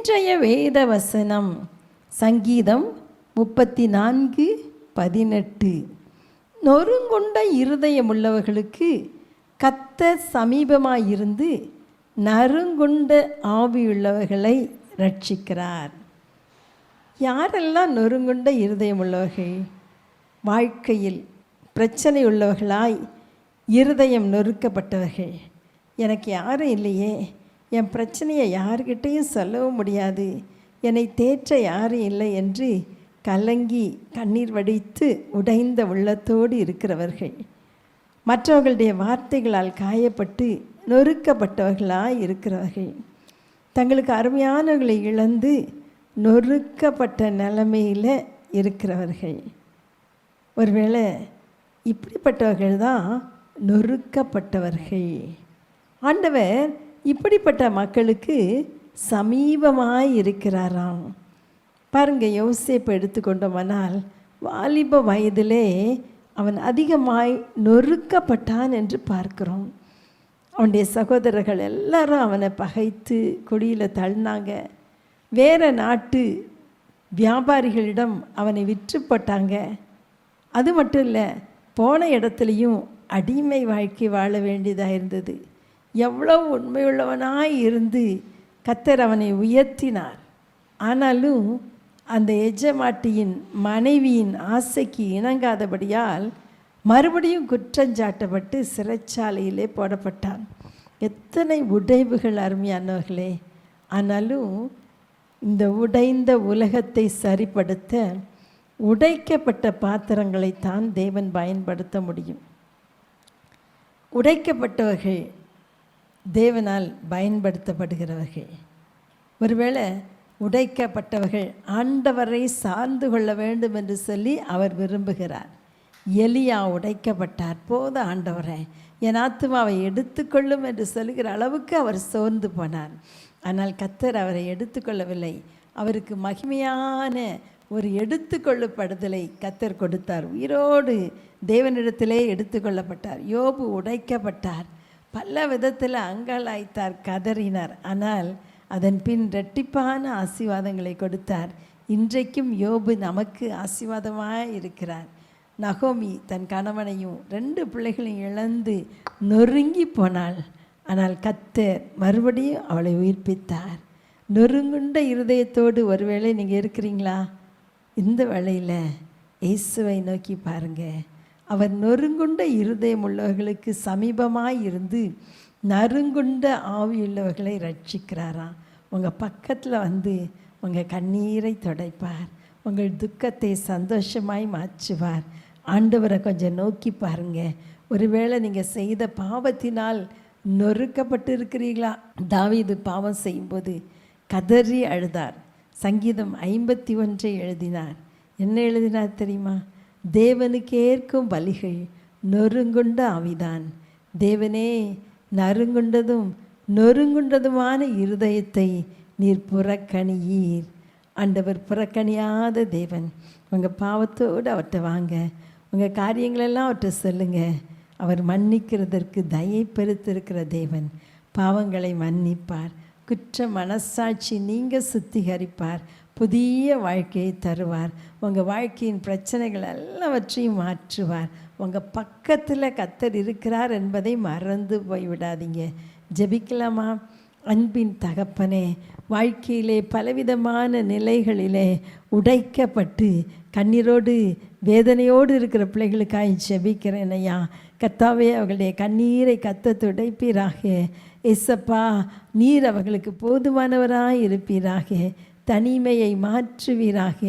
இன்றைய வேத வசனம் சங்கீதம் 34:18. நொறுங்குண்ட இருதயமுள்ளவர்களுக்கு கர்த்தர் சமீபமாயிருந்து நறுங்குண்ட ஆவியுள்ளவர்களை ரட்சிக்கிறார். யாரெல்லாம் நொறுங்குண்ட இருதயமுள்ளவர்கள்? வாழ்க்கையில் பிரச்சனை உள்ளவர்களாய் இருதயம் நொறுக்கப்பட்டவர்கள். எனக்கு யாரும் இல்லையே, என் பிரச்சனையை யார்கிட்டையும் சொல்லவும் முடியாது, என்னை தேற்ற யாரும் இல்லை என்று கலங்கி கண்ணீர் வடித்து உடைந்த உள்ளத்தோடு இருக்கிறவர்கள். மற்றவர்களுடைய வார்த்தைகளால் காயப்பட்டு நொறுக்கப்பட்டவர்களாய் இருக்கிறவர்கள். தங்களுக்கு அருமையானவர்களை இழந்து நொறுக்கப்பட்ட நிலைமையில் இருக்கிறவர்கள். ஒருவேளை இப்படிப்பட்டவர்கள் தான் நொறுக்கப்பட்டவர்கள். ஆண்டவர் இப்படிப்பட்ட மக்களுக்கு சமீபமாய் இருக்கிறாராம். பாருங்கள், யோசேப்பு எடுத்துக்கொண்டோமானால் வாலிப வயதிலே அவன் அதிகமாய் நொறுக்கப்பட்டான் என்று பார்க்கிறோம். அவனுடைய சகோதரர்கள் எல்லாரும் அவனை பகைத்து குழியில் தள்ளினாங்க. வேறு நாட்டு வியாபாரிகளிடம் அவனை விற்று போட்டாங்க. அது மட்டும் இல்லை, போன இடத்துலையும் அடிமை வாழ்க்கை வாழ வேண்டியதாக இருந்தது. எவ்வளோ உண்மையுள்ளவனாய் இருந்து கர்த்தர் அவனை உயர்த்தினார். ஆனாலும் அந்த எஜமாட்டியின் மனைவியின் ஆசைக்கு இணங்காதபடியால் மறுபடியும் குற்றஞ்சாட்டப்பட்டு சிறைச்சாலையிலே போடப்பட்டான். எத்தனை உடைவுகள் அருமையானவர்களே! ஆனாலும் இந்த உடைந்த உலகத்தை சரிப்படுத்த உடைக்கப்பட்ட பாத்திரங்களைத்தான் தேவன் பயன்படுத்த முடியும். உடைக்கப்பட்டவர்கள் தேவனால் பயன்படுத்தப்படுகிறவர்கள். ஒருவேளை உடைக்கப்பட்டவர்கள் ஆண்டவரை சார்ந்து கொள்ள வேண்டும் என்று சொல்லி அவர் விரும்புகிறார். எலியா உடைக்கப்பட்டார். போது ஆண்டவரை என் ஆத்துமாவை எடுத்துக்கொள்ளும் என்று சொல்லுகிற அளவுக்கு அவர் சோர்ந்து போனார். ஆனால் கர்த்தர் அவரை எடுத்துக்கொள்ளவில்லை. அவருக்கு மகிமையான ஒரு எடுத்துக்கொள்ளப்படுதலை கர்த்தர் கொடுத்தார். உயிரோடு தேவனிடத்திலே எடுத்துக்கொள்ளப்பட்டார். யோபு உடைக்கப்பட்டார். பல விதத்தில் அங்கலாய்த்தார், கதறினார். ஆனால் அதன் பின் இரட்டிப்பான ஆசீர்வாதங்களை கொடுத்தார். இன்றைக்கும் யோபு நமக்கு ஆசீர்வாதமாக இருக்கிறார். நகோமி தன் கணவனையும் 2 பிள்ளைகளையும் இழந்து நொறுங்கி போனாள். ஆனால் கர்த்தர் மறுபடியும் அவளை உயிர்ப்பித்தார். நொறுங்குண்ட இருதயத்தோடு ஒருவேளை நீங்கள் இருக்கிறீங்களா? இந்த வேளையில் இயேசுவை நோக்கி பாருங்கள். அவர் நொறுங்குண்ட இருதயம் உள்ளவர்களுக்கு சமீபமாய் இருந்து நறுங்குண்ட ஆவியுள்ளவர்களை ரட்சிக்கிறாராம். உங்கள் பக்கத்தில் வந்து உங்கள் கண்ணீரை துடைப்பார். உங்கள் துக்கத்தை சந்தோஷமாய் மாற்றுவார். ஆண்டவரை கொஞ்சம் நோக்கி பாருங்கள். ஒருவேளை நீங்கள் செய்த பாவத்தினால் நொறுக்கப்பட்டு இருக்கிறீங்களா? தாவீது பாவம் செய்யும்போது கதறி அழுதார். சங்கீதம் 51 எழுதினார். என்ன எழுதினார் தெரியுமா? தேவனுக்கு ஏற்கும் பலிகள் நொறுங்குண்ட ஆவிதான். தேவனே, நறுங்குண்டதும் நொறுங்குண்டதுமான இருதயத்தை நீர் புறக்கணியீர். ஆண்டவர் புறக்கணியாத தேவன். உங்கள் பாவத்தோடு அவர்கிட்ட வாங்க. உங்கள் காரியங்களெல்லாம் அவர்கிட்ட சொல்லுங்கள். அவர் மன்னிக்கிறதற்கு தயை பெருத்திருக்கிற தேவன். பாவங்களை மன்னிப்பார். குற்ற மனசாட்சி நீங்கள் சுத்திகரிப்பார். புதிய வாழ்க்கையை தருவார். உங்கள் வாழ்க்கையின் பிரச்சனைகள் எல்லாவற்றையும் மாற்றுவார். உங்கள் பக்கத்தில் கர்த்தர் இருக்கிறார் என்பதை மறந்து போய்விடாதீங்க. ஜெபிக்கலாமா? அன்பின் தகப்பனே, வாழ்க்கையிலே பலவிதமான நிலைகளிலே உடைக்கப்பட்டு கண்ணீரோடு வேதனையோடு இருக்கிற பிள்ளைகளுக்காக ஜெபிக்கிறேன் ஐயா. கர்த்தாவே, அவர்களுடைய கண்ணீரை கர்த்தர் துடைப்பீராக. ஏசப்பா, நீர் அவர்களுக்கு போதுமானவராய் இருப்பீராக. தனிமையை மாற்றுவீராக.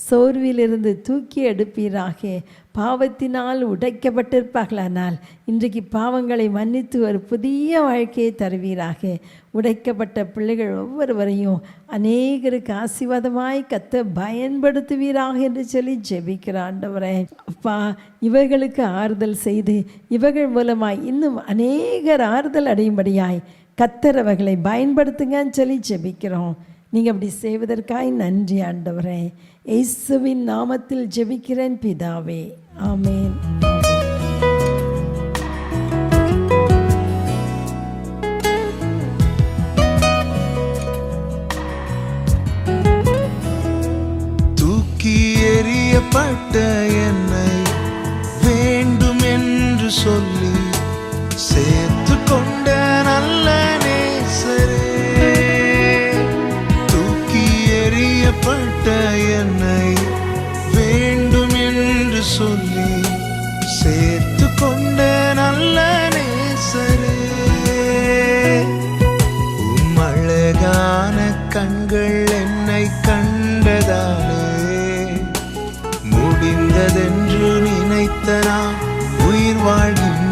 சோர்விலிருந்து தூக்கி எடுப்பீராக. பாவத்தினால் உடைக்கப்பட்டிருப்பார்களானால் இன்றைக்கு பாவங்களை மன்னித்து ஒரு புதிய வாழ்க்கையை தருவீராக. உடைக்கப்பட்ட பிள்ளைகள் ஒவ்வொருவரையும் அநேகருக்கு ஆசீர்வாதமாய் கர்த்தர் பயன்படுத்துவீராக என்று சொல்லி ஜெபிக்கிற ஆண்டவரே, அப்பா, இவர்களுக்கு ஆறுதல் செய்து இவர்கள் மூலமாய் இன்னும் அநேகர் ஆறுதல் அடையும்படியாய் கர்த்தர் அவர்களை பயன்படுத்துங்கன்னு சொல்லி ஜெபிக்கிறோம். நீங்கள் அப்படி செய்வதற்காய் நன்றி ஆண்டவரே. இயேசுவின் நாமத்தில் ஜெபிக்கிறேன் பிதாவே. ஆமென். எறியப்பட்ட என்னை வேண்டும் என்று சொல்லி சேர்த்து கொண்ட நல்ல நேசரே, தூக்கி எறியப்பட்ட என்னை வேண்டும் என்று சொல்லி சேர்த்து கொண்ட நல்ல நேசரே, உம் அழகான கண்கள் என்னை கண்டதாலே முடிந்ததென்று நினைத்த நான் உயிர் வாழ்கின்றேன்.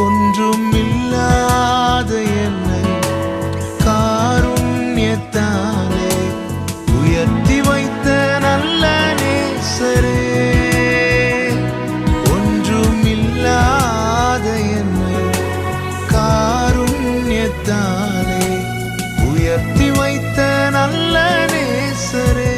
ஒன்றும் இல்லாத என்னை காருண்யத்தாலே உயர்த்தி வைத்த நல்ல நேசரே, ஒன்றும் இல்லாத என்னை காருண்யத்தாலே உயர்த்தி வைத்த நல்ல நேசரே,